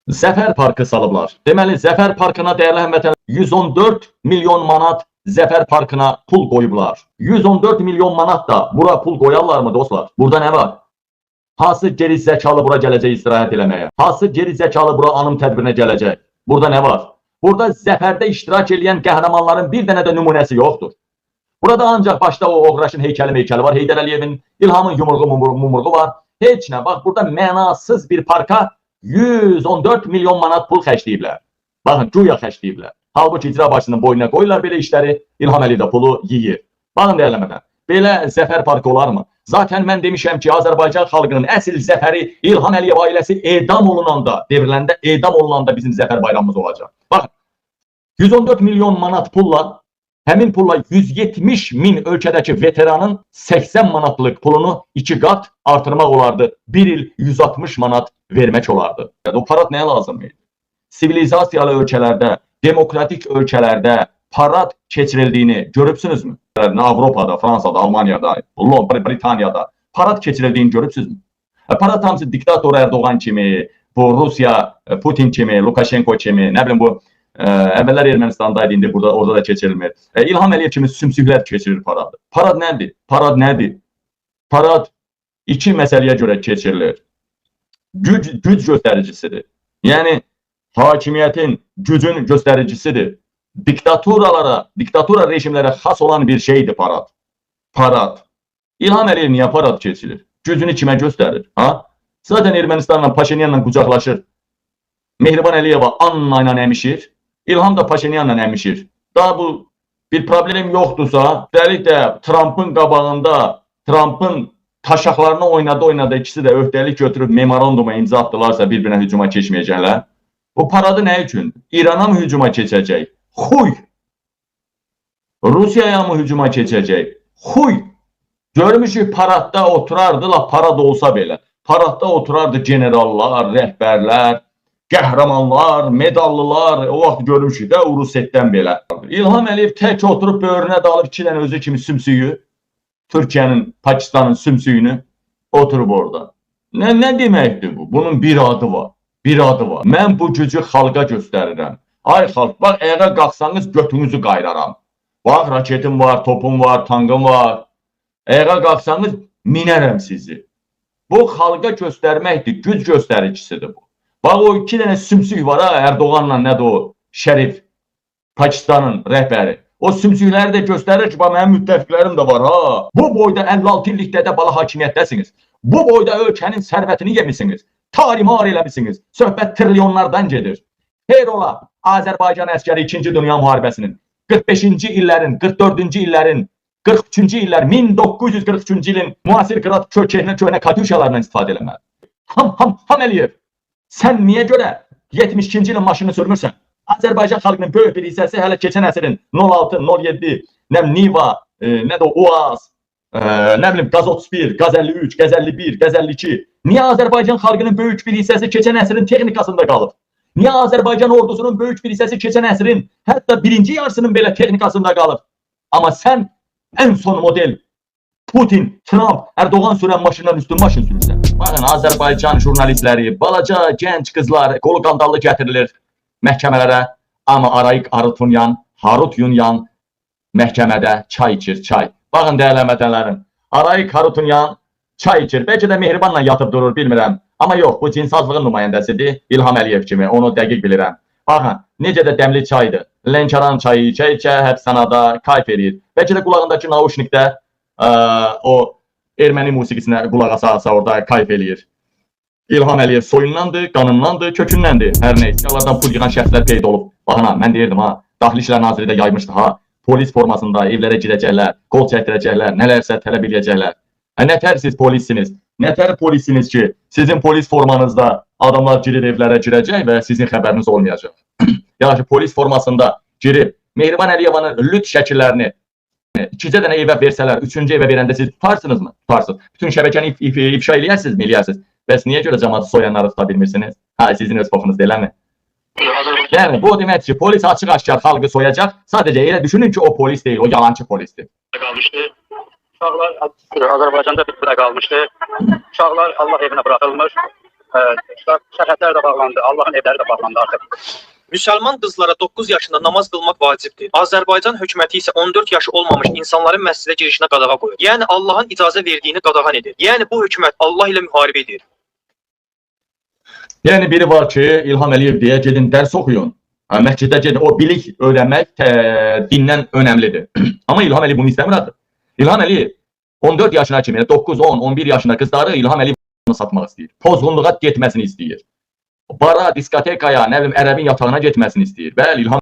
Zəfər Parkı salıblar. Deməli, Zəfər Parkına dəyərli həmvətənlər 114 milyon manat Zəfər Parkına pul qoyublar. 114 milyon manat da bura pul qoyarlar mı dostlar? Burada nə var? Hansı geri zəkalı bura gələcək istirahət eləməyə? Hansı geri zəkalı bura anım tədbirinə gələcək? Burada nə var? Burada zəfərdə iştirak edən qəhrəmanların bir dənə də nümunəsi yoxdur. Burada ancaq başda o Oğraşın heykəli var, Heydər Əliyevin, İlhamın yumruğu var. Heç nə. Bax, burada mənasız bir parka 114 milyon manat pul xərcləyiblər. Baxın, güya xərcləyiblər. Halbuki icra başçısının boynuna qoyurlar belə işləri, İlham Əliyev də pulu yeyir. Baxın dəyərləmədən, belə Zəfər Parkı olar mı? Zaten mən demişəm ki, Azərbaycan xalqının əsl zəfəri İlham Əliyev ailəsi edam olunanda, devriləndə edam olunanda bizim zəfər bayramımız olacaq. Baxın, 114 milyon manat pulla, həmin pulla 170 min ölkədəki veteranın 80 manatlıq pulunu 2 qat artırmaq olardı. Bir il 160 manat vermək olardı. O parad nəyə lazım idi? Sivilizasiyalı ölkələrdə, demokratik ölkələrdə parad keçirildiyini görübsünüzmü? Avropada, Fransada, Almaniyada, Britaniyada parad keçirildiyini görübsünüzmü? Parad hamısı diktator Erdoğan kimi, bu Rusiya, Putin kimi, Lukashenko kimi, nə bilim bu əvvəllər Ermənistandaydı, indi orada da keçirilmir. İlham Əliyev kimi sümsüklər keçirir paradı. Parad nədir? Parad nədir? Parad iki məsələyə görə keçirilir. Güc göstəricisidir. Yəni, hakimiyyətin, gücün göstəricisidir. Diktatura rejimlərə xas olan bir şeydir parad. Parad. İlham Əliyev niyə parad keçirir? Gücünü kimə göstərir? Zaten Ermənistanla, Paşinyanla qucaqlaşır. Mehriban Əliyeva Anna ilə əmişir. İlham da Paşinyanla əmişir. Daha bu bir problem yoxdursa, dəlik də Trump'ın qabağında, Trump'ın taşaqlarını oynadı ikisi də öhdəlik götürüb memoranduma imza atdılarsa bir-birinə hücuma keçməyəcəklər. Bu paradı nə üçün? İrana mı hücuma keçəcək? Xuy! Rusiyaya mı hücuma keçəcək? Xuy! Görmüşük paradda oturardı, parad olsa belə. Paradda oturardı generallar, rəhbərlər, qəhrəmanlar, medallılar, o vaxt görmüşük də Urusetdən belə. İlham Əliyev tək oturub böğrünə dalıb 2 dənə özü kimi sümsüyü, Türkiyənin, Pakistanın sümsüyünü oturub orada. Nə deməkdir bu? Bunun bir adı var. Bir adı var. Mən bu gücü xalqa göstərirəm. Ay xalq, bax, ayağa qalxsanız götünüzü qayraram. Bax, raketim var, topum var, tankım var. Ayağa qalxsanız minərəm sizi. Bu xalqa göstərməkdir, güc göstəricisidir bu. Bax, o 2 dənə sümsük var ha, Erdoğanla nədir o Şərif, Pakistanın rəhbəri. O sümsükləri də göstərir ki, bax, mənim müttəfiqlərim də var ha. Bu boyda 56 illikdə də bala hakimiyyətdəsiniz. Bu boyda ölkənin sərvətini yemişsiniz. Tarimar eləmişsiniz. Söhbət trilyonlardan gedir. Xeyr ola, Azərbaycan əskəri 2-ci Dünya Müharibəsinin 45-ci illərin, 44-cü illərin, 43-cü illər, 1943-cü ilin müasir qırat köhnə katyuşalarından istifadə eləməli. Ham Əliyev, sən niyə görə 72-ci ilin maşını sürmürsən? Azərbaycan xalqının böyük bir hissəsi hələ keçən əsrin 06, 07, Niva, Uaz, nə bilim, Qaz 31, Qaz 53, Qaz 51, Qaz 52. Niyə Azərbaycan xalqının böyük bir hissəsi keçən əsrin texnikasında qalıb? Niyə Azərbaycan ordusunun böyük bir hissəsi keçən əsrin, hətta birinci yarısının belə texnikasında qalıb? Amma sən ən son model Putin, Trump, Erdoğan sürən maşından üstün maşın sürürsən. Baxın, Azərbaycan jurnalistləri, balaca, gənc qızlar, qolu qandallı gətirilir məhkəmələrə. Amma Arayik Harut Yunyan məhkəmədə çay içir, çay. Baxın, dəyərləmədənlərim, Arayik Harutunyan çay içir. Bəlkə də mehribanla yatıb durur, bilmirəm. Amma yox, bu cinsazlığın nümayəndəsidir, İlham Əliyev kimi, onu dəqiq bilirəm. Baxın, necə də dəmli çaydır. Lənkəran çayı içə-içə həbsxanada kayf edir. Bəlkə də qulağındakı naushnikdə o erməni musiqisinə qulaq asa orada kayf eləyir. İlham Əliyev soyundandır, qanındandır, kökündəndir. Hər neysə, onlardan pul yığan şəxslər qeyd olub. Baxın, mən deyirdim ha, Daxili İşlər Naziri də yaymışdı ha, polis formasında evlərə girəcəklər, qol çəkdirəcəklər, nələrsə tələb edəcəklər. Nətər siz polissiniz? Nətər polissiniz ki, sizin polis formanızda adamlar girir evlərə girəcək və sizin xəbəriniz olmayacaq. Yəni ki, polis formasında girib Mehriban Əliyevanın lüt şəkillərini 2 dənə evə versələr, 3-cü evə verəndə siz tutarsınızmı? Tutarsınız. Bütün şəbəkəni ifşa eləyərsiniz mi? Eləyərsiniz. Bəs niyə görə cəmaatı soyanları tuta bilmirsiniz? Sizin öz foxunuz deyiləmi? Yəni, bu demək ki, polis açıq-aşkar xalqı soyacaq. Sadəcə elə düşünün ki, o polis deyil, o yalancı polisdir. Uşaqlar Azərbaycanda bir qalmışdı. Uşaqlar Allah evinə buraxılmış. Sərhədlər də bağlandı, Allahın evləri də bağlandı artıq. Müsəlman qızlara 9 yaşında namaz qılmaq vacibdir. Azərbaycan hökuməti isə 14 yaşı olmamış insanların məscidə girişinə qadağa qoyur. Yəni Allahın icazə verdiyini qadağan edir. Yəni bu hökumət Allah ilə müharibə edir. Yəni biri var ki, İlham Əliyev deyə gedin dərs oxuyun. Məscidə gedin, o bilik öyrənmək dindən önəmlidir. Amma İlham Əliyev bunu istəmir. İlham Əliyev 14 yaşına kimi, 9, 10, 11 yaşında qızları İlham Əliyev satmaq istəyir. Pozğunluğa getməsini istəyir. Bara, diskotekaya, nə bilim, ərəbin yatağına getməsini istəyir. Bəli, İlham